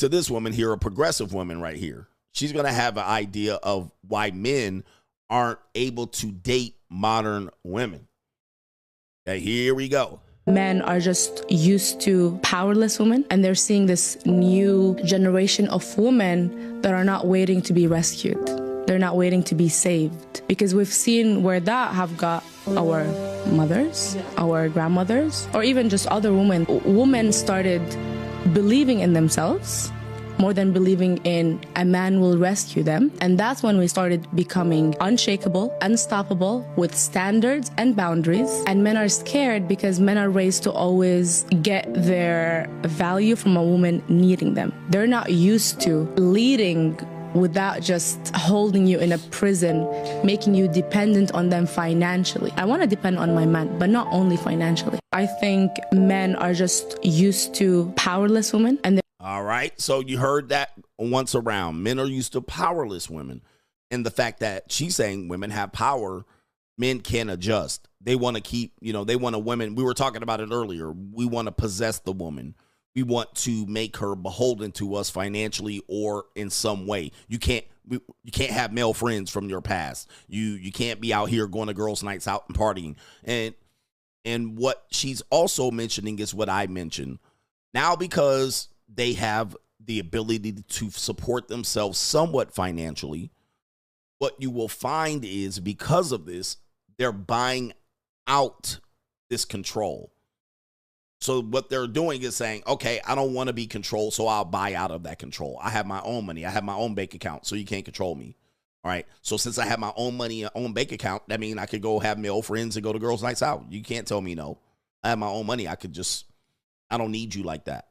to this woman here, a progressive woman right here. She's going to have an idea of why men aren't able to date modern women. Okay, here we go. Men are just used to powerless women, and they're seeing this new generation of women that are not waiting to be rescued. They're not waiting to be saved, because we've seen where that have got our mothers, our grandmothers, or even just other women. Women started believing in themselves more than believing in a man will rescue them. And that's when we started becoming unshakable, unstoppable, with standards and boundaries. And men are scared because men are raised to always get their value from a woman needing them. They're not used to leading without just holding you in a prison, making you dependent on them financially. I want to depend on my man, but not only financially. I think men are just used to powerless women, and all right, so you heard that once around. Men are used to powerless women. And the fact that she's saying women have power, men can adjust. They want to keep, they want a woman. We were talking about it earlier. We want to possess the woman. We want to make her beholden to us financially or in some way. You can't have male friends from your past. You can't be out here going to girls' nights out and partying. And what she's also mentioning is what I mentioned. Now, because they have the ability to support themselves somewhat financially, what you will find is because of this, they're buying out this control. So what they're doing is saying, okay, I don't want to be controlled, so I'll buy out of that control. I have my own money. I have my own bank account, so you can't control me. All right. So since I have my own money, own bank account, that means I could go have male friends and go to girls' nights out. You can't tell me no. I have my own money. I don't need you like that.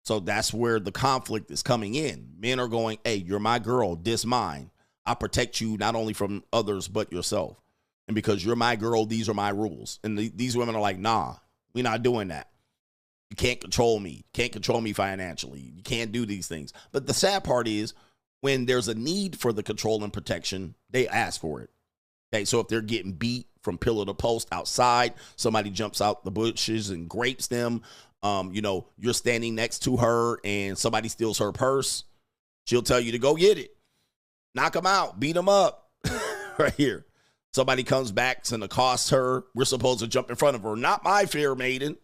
So that's where the conflict is coming in. Men are going, hey, you're my girl, this mine. I protect you not only from others, but yourself. And because you're my girl, these are my rules. And these women are like, nah, we're not doing that. You can't control me. Can't control me financially. You can't do these things. But the sad part is when there's a need for the control and protection, they ask for it. Okay, so if they're getting beat from pillar to post outside, somebody jumps out the bushes and grapes them. You're standing next to her and somebody steals her purse. She'll tell you to go get it. Knock them out. Beat them up. Right here. Somebody comes back and accosts her. We're supposed to jump in front of her. Not my fair maiden.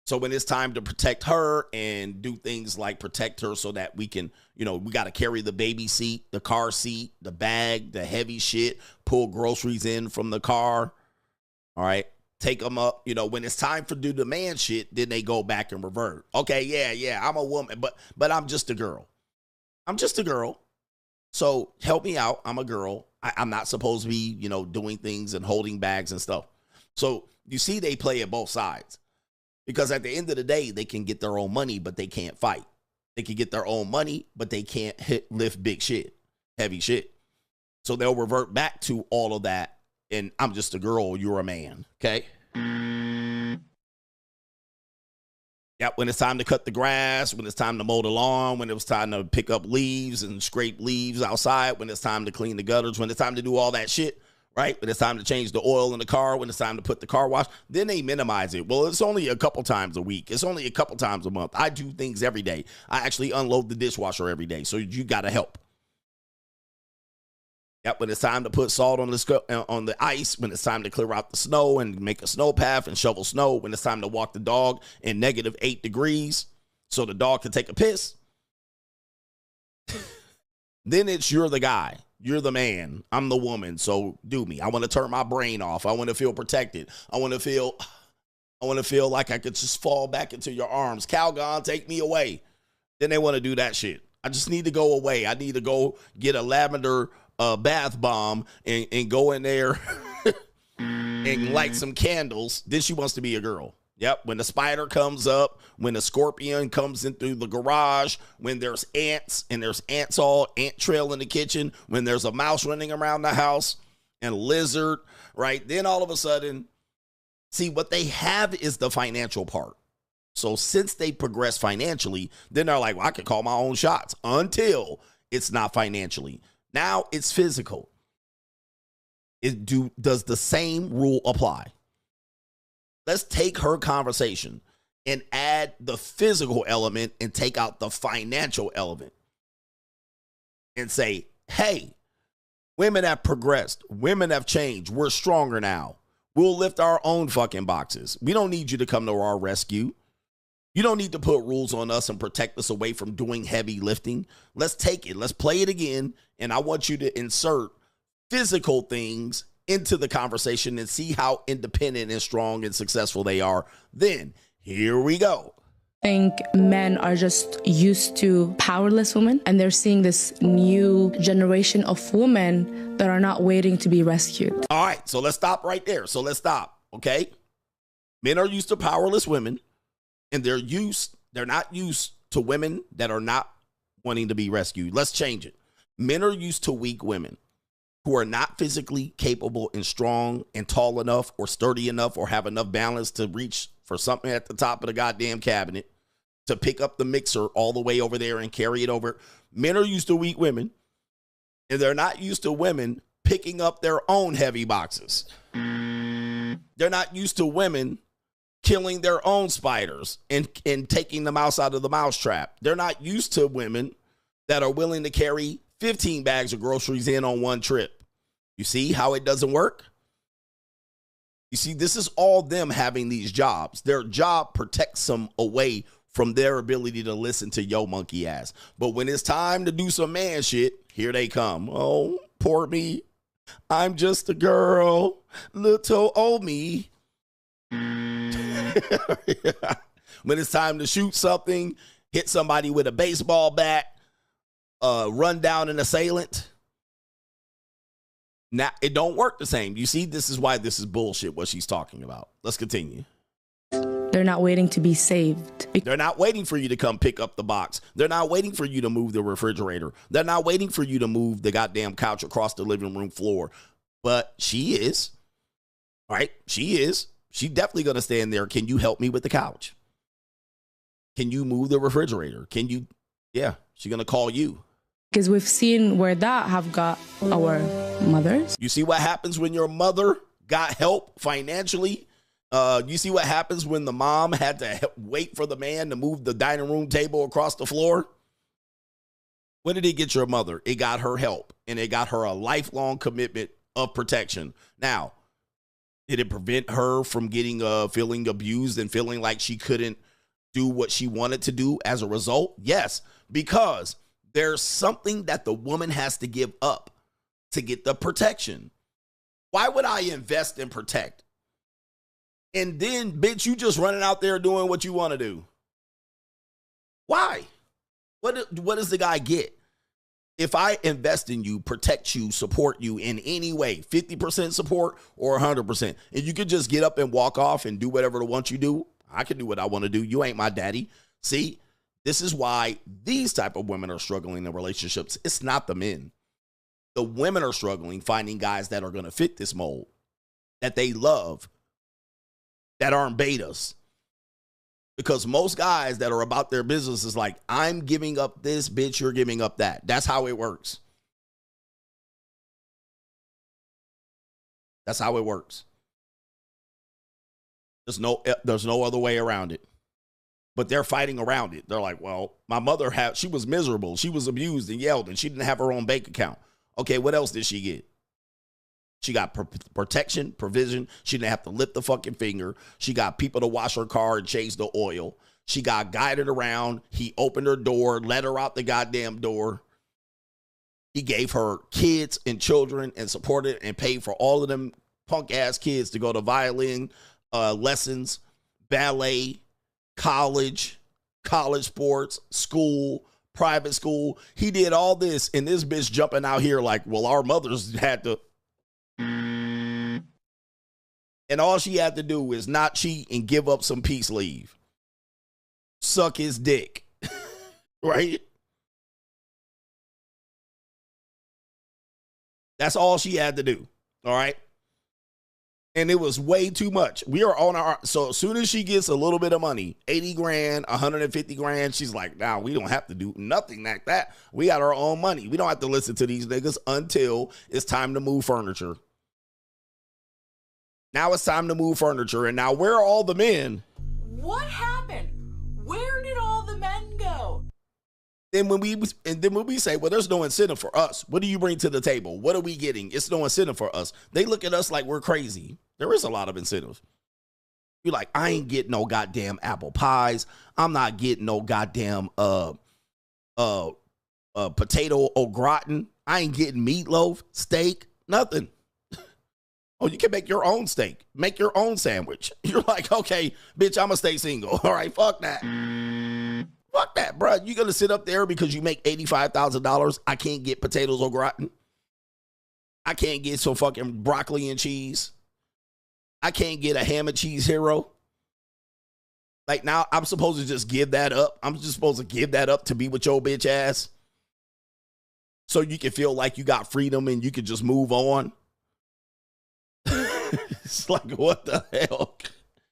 So when it's time to protect her and do things like protect her so that we can, we got to carry the baby seat, the car seat, the bag, the heavy shit, pull groceries in from the car. All right. Take them up. When it's time for do the man shit, then they go back and revert. Okay, yeah, I'm a woman, but I'm just a girl. I'm just a girl. So help me out. I'm a girl. I'm not supposed to be, doing things and holding bags and stuff. So you see, they play at both sides because at the end of the day, they can get their own money, but they can't fight. They can get their own money, but they can't lift big shit, heavy shit. So they'll revert back to all of that. And I'm just a girl, you're a man, okay? Yeah, when it's time to cut the grass, when it's time to mow the lawn, when it was time to pick up leaves and scrape leaves outside, when it's time to clean the gutters, when it's time to do all that shit, right? When it's time to change the oil in the car, when it's time to put the car wash, then they minimize it. Well, it's only a couple times a week. It's only a couple times a month. I do things every day. I actually unload the dishwasher every day, so you got to help. Yep, when it's time to put salt on the ice, when it's time to clear out the snow and make a snow path and shovel snow, when it's time to walk the dog in -8 degrees so the dog can take a piss, then you're the guy. You're the man. I'm the woman, so do me. I want to turn my brain off. I want to feel protected. I want to feel like I could just fall back into your arms. Calgon, take me away. Then they want to do that shit. I just need to go away. I need to go get a lavender bath bomb and go in there and light some candles. Then she wants to be a girl. Yep. When the spider comes up, when the scorpion comes in through the garage, when there's ants and there's ants all ant trail in the kitchen, when there's a mouse running around the house and a lizard, right? Then all of a sudden, see, what they have is the financial part. So since they progress financially, then they're like, well, I can call my own shots until it's not financially. Now it's physical. Does the same rule apply? Let's take her conversation and add the physical element and take out the financial element and say, hey, women have progressed. Women have changed. We're stronger now. We'll lift our own fucking boxes. We don't need you to come to our rescue. You don't need to put rules on us and protect us away from doing heavy lifting. Let's take it. Let's play it again. And I want you to insert physical things into the conversation and see how independent and strong and successful they are. Then here we go. I think men are just used to powerless women, and they're seeing this new generation of women that are not waiting to be rescued. All right, so let's stop right there. So let's stop, okay? Men are used to powerless women, and they're not used to women that are not wanting to be rescued. Let's change it. Men are used to weak women who are not physically capable and strong and tall enough or sturdy enough or have enough balance to reach for something at the top of the goddamn cabinet, to pick up the mixer all the way over there and carry it over. Men are used to weak women, and they're not used to women picking up their own heavy boxes. They're not used to women killing their own spiders and taking the mouse out of the mousetrap. They're not used to women that are willing to carry 15 bags of groceries in on one trip. You see how it doesn't work? You see, this is all them having these jobs. Their job protects them away from their ability to listen to yo monkey ass. But when it's time to do some man shit, here they come. Oh, poor me. I'm just a girl. Little old me. When it's time to shoot something, hit somebody with a baseball bat, run down an assailant. Now, it don't work the same. You see, this is why this is bullshit, what she's talking about. Let's continue. They're not waiting to be saved. They're not waiting for you to come pick up the box. They're not waiting for you to move the refrigerator. They're not waiting for you to move the goddamn couch across the living room floor. But she is. Right? She is. She's definitely going to stand there. Can you help me with the couch? Can you move the refrigerator? Can you? Yeah, she's going to call you. Because we've seen where that have got our mothers. You see what happens when your mother got help financially? You see what happens when the mom had to wait for the man to move the dining room table across the floor? When did it get your mother? It got her help, and it got her a lifelong commitment of protection. Now, did it prevent her from getting feeling abused and feeling like she couldn't do what she wanted to do as a result? Yes, because there's something that the woman has to give up to get the protection. Why would I invest and protect? And then, bitch, you just running out there doing what you want to do. Why? What does the guy get? If I invest in you, protect you, support you in any way, 50% support or 100%, and you could just get up and walk off and do whatever the want you do, I can do what I want to do. You ain't my daddy. See, this is why these type of women are struggling in relationships. It's not the men. The women are struggling finding guys that are going to fit this mold, that they love, that aren't betas. Because most guys that are about their business is like, I'm giving up this, bitch, you're giving up that. That's how it works. That's how it works. There's no other way around it. But they're fighting around it. They're like, well, my mother she was miserable. She was abused and yelled, and she didn't have her own bank account. Okay, what else did she get? She got protection, provision. She didn't have to lift the fucking finger. She got people to wash her car and change the oil. She got guided around. He opened her door, let her out the goddamn door. He gave her kids and children and supported and paid for all of them punk ass kids to go to violin lessons, ballet, college sports, school, private school. He did all this, and this bitch jumping out here like, well, our mothers had to. And all she had to do is not cheat and give up some peace leave. Suck his dick. Right? That's all she had to do. All right? And it was way too much. We are on our, so as soon as she gets a little bit of money, 80 grand, 150 grand, she's like, nah, we don't have to do nothing like that. We got our own money. We don't have to listen to these niggas until it's time to move furniture. Now it's time to move furniture. And now where are all the men? What happened? then when we say, well, there's no incentive for us. What do you bring to the table? What are we getting? It's no incentive for us. They look at us like we're crazy. There is a lot of incentive. You're like, I ain't getting no goddamn apple pies. I'm not getting no goddamn potato au gratin. I ain't getting meatloaf, steak, nothing. Oh, you can make your own steak. Make your own sandwich. You're like, okay, bitch, I'm going to stay single. All right, fuck that. Fuck that, bro. You going to sit up there because you make $85,000? I can't get potatoes au gratin. I can't get some fucking broccoli and cheese. I can't get a ham and cheese hero. Like, now I'm supposed to just give that up. I'm just supposed to give that up to be with your bitch ass. So you can feel like you got freedom and you can just move on. It's like, what the hell?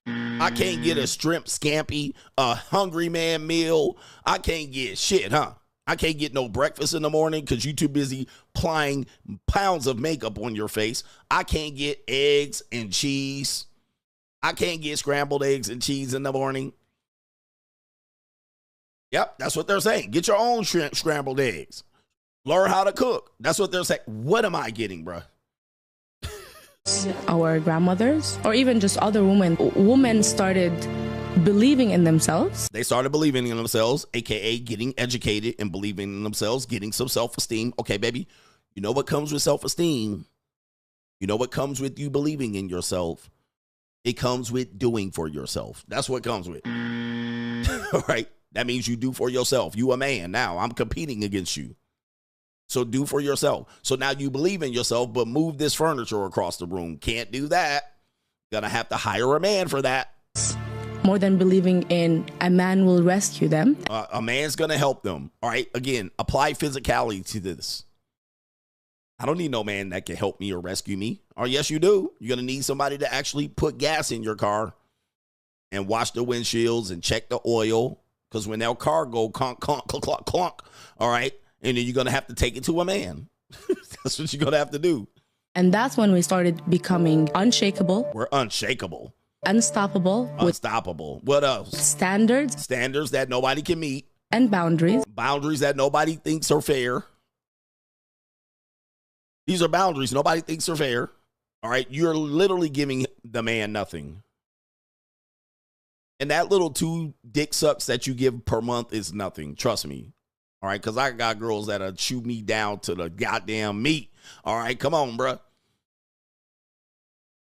I can't get a shrimp scampi, a hungry man meal. I can't get shit, huh? I can't get no breakfast in the morning because you too busy applying pounds of makeup on your face. I can't get eggs and cheese. I can't get scrambled eggs and cheese in the morning. Yep, that's what they're saying. Get your own scrambled eggs. Learn how to cook. That's what they're saying. What am I getting, bro? Our grandmothers, or even just other women started believing in themselves. They started believing in themselves, aka getting educated and believing in themselves, getting some self-esteem. Okay, baby, you know what comes with self-esteem? You know what comes with you believing in yourself? It comes with doing for yourself. That's what comes with. All right, that means you do for yourself. You a man now. I'm competing against you. So do for yourself. So now you believe in yourself, but move this furniture across the room. Can't do that. Gonna have to hire a man for that. More than believing in a man will rescue them. A man's gonna help them. All right. Again, apply physicality to this. I don't need no man that can help me or rescue me. Or yes, you do. You're gonna need somebody to actually put gas in your car and wash the windshields and check the oil. Because when that car go clunk, clunk, clunk, clunk, clunk, all right. And then you're going to have to take it to a man. That's what you're going to have to do. And that's when we started becoming unshakable. We're unshakable. Unstoppable. Unstoppable. What else? Standards. Standards that nobody can meet. And boundaries. Boundaries that nobody thinks are fair. These are boundaries nobody thinks are fair. All right. You're literally giving the man nothing. And that little 2 dick sucks that you give per month is nothing. Trust me. All right, because I got girls that'll chew me down to the goddamn meat. All right, come on, bro.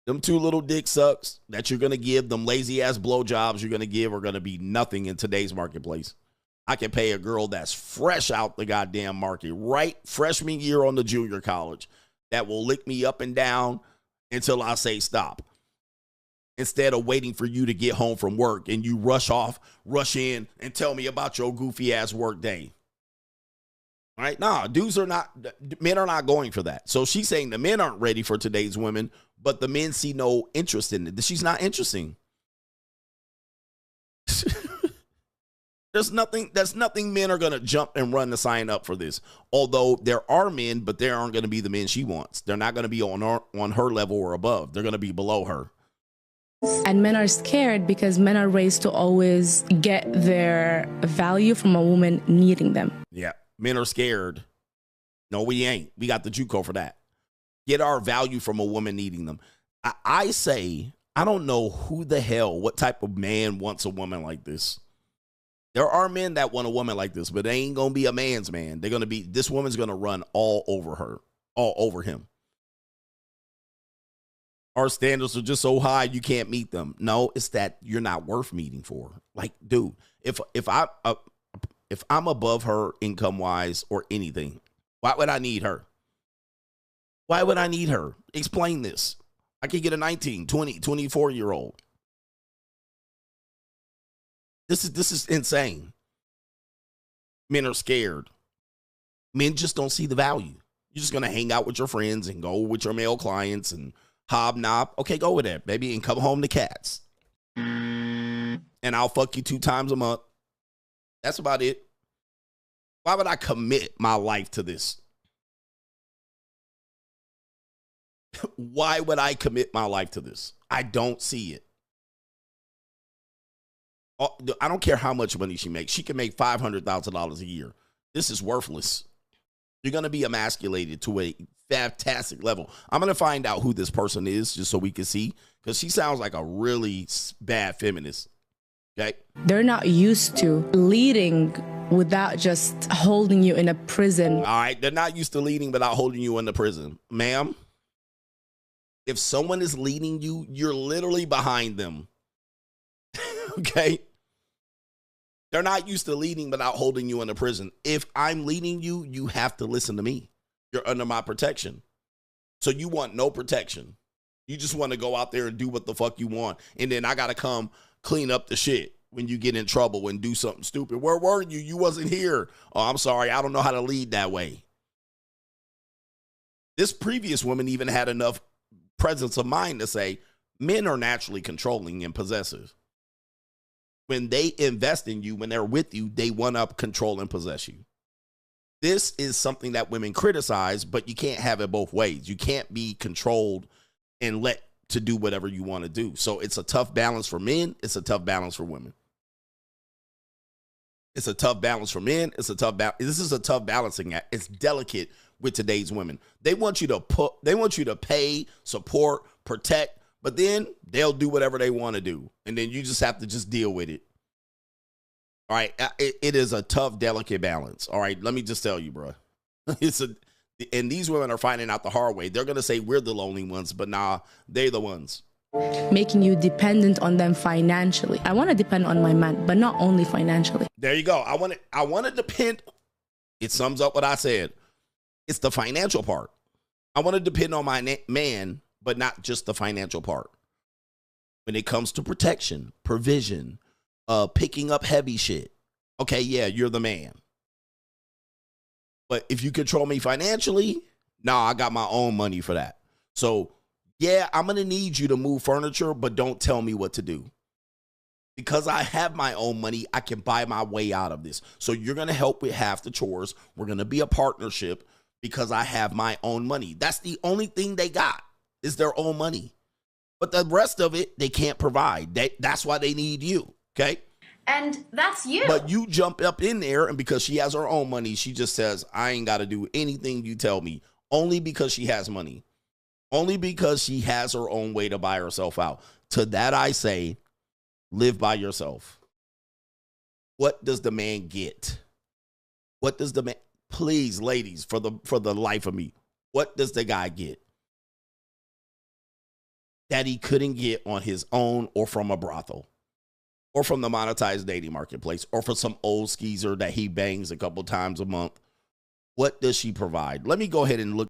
Them 2 little dick sucks that you're going to give, them lazy-ass blowjobs you're going to give are going to be nothing in today's marketplace. I can pay a girl that's fresh out the goddamn market, right? Freshman year on the junior college, that will lick me up and down until I say stop. Instead of waiting for you to get home from work and you rush off, rush in, and tell me about your goofy-ass work day. All right, nah, men are not going for that. So she's saying the men aren't ready for today's women, but the men see no interest in it. She's not interesting. There's nothing men are going to jump and run to sign up for this. Although there are men, but they aren't going to be the men she wants. They're not going to be on her level or above. They're going to be below her. And men are scared because men are raised to always get their value from a woman needing them. Yeah. Men are scared. No, we ain't. We got the JUCO for that. Get our value from a woman needing them. I say, I don't know what type of man wants a woman like this. There are men that want a woman like this, but they ain't going to be a man's man. This woman's going to run all over him. Our standards are just so high, you can't meet them. No, it's that you're not worth meeting for. Like, dude, if I'm above her income-wise or anything, why would I need her? Why would I need her? Explain this. I could get a 19, 20, 24-year-old. This is insane. Men are scared. Men just don't see the value. You're just going to hang out with your friends and go with your male clients and hobnob. Okay, go with that, baby, and come home to cats. And I'll fuck you 2 times a month. That's about it. Why would I commit my life to this? Why would I commit my life to this? I don't see it. I don't care how much money she makes. She can make $500,000 a year. This is worthless. You're going to be emasculated to a fantastic level. I'm going to find out who this person is just so we can see, because she sounds like a really bad feminist. Okay. They're not used to leading without just holding you in a prison. All right. They're not used to leading without holding you in the prison. Ma'am, if someone is leading you, you're literally behind them. Okay. They're not used to leading without holding you in the prison. If I'm leading you, you have to listen to me. You're under my protection. So you want no protection. You just want to go out there and do what the fuck you want. And then I got to come clean up the shit when you get in trouble and do something stupid. Where were you? You wasn't here. Oh, I'm sorry. I don't know how to lead that way. This previous woman even had enough presence of mind to say men are naturally controlling and possessive. When they invest in you, when they're with you, they want to control and possess you. This is something that women criticize, but you can't have it both ways. You can't be controlled and let to do whatever you want to do. So it's a tough balance for men. It's a tough balance for women. It's a tough balance for men. It's a tough balance. This is a tough balancing act. It's delicate with today's women. They want you to pay, support, protect, but then they'll do whatever they want to do. And then you just have to just deal with it. All right. It is a tough, delicate balance. All right. Let me just tell you, bro. And these women are finding out the hard way. They're going to say we're the lonely ones, but nah, they're the ones. Making you dependent on them financially. I want to depend on my man, but not only financially. There you go. I want to depend. It sums up what I said. It's the financial part. I want to depend on my man, but not just the financial part. When it comes to protection, provision, picking up heavy shit. Okay, yeah, you're the man. But if you control me financially, I got my own money for that. So, yeah, I'm going to need you to move furniture, but don't tell me what to do. Because I have my own money, I can buy my way out of this. So you're going to help with half the chores. We're going to be a partnership because I have my own money. That's the only thing they got is their own money. But the rest of it, they can't provide. That's why they need you, okay? And that's you. But you jump up in there, and because she has her own money, she just says, I ain't got to do anything you tell me. Only because she has money. Only because she has her own way to buy herself out. To that I say, live by yourself. What does the man get? What does the man, please, ladies, for the life of me, what does the guy get that he couldn't get on his own or from a brothel? Or from the monetized dating marketplace, or for some old skeezer that he bangs a couple times a month? What does she provide? Let me go ahead and look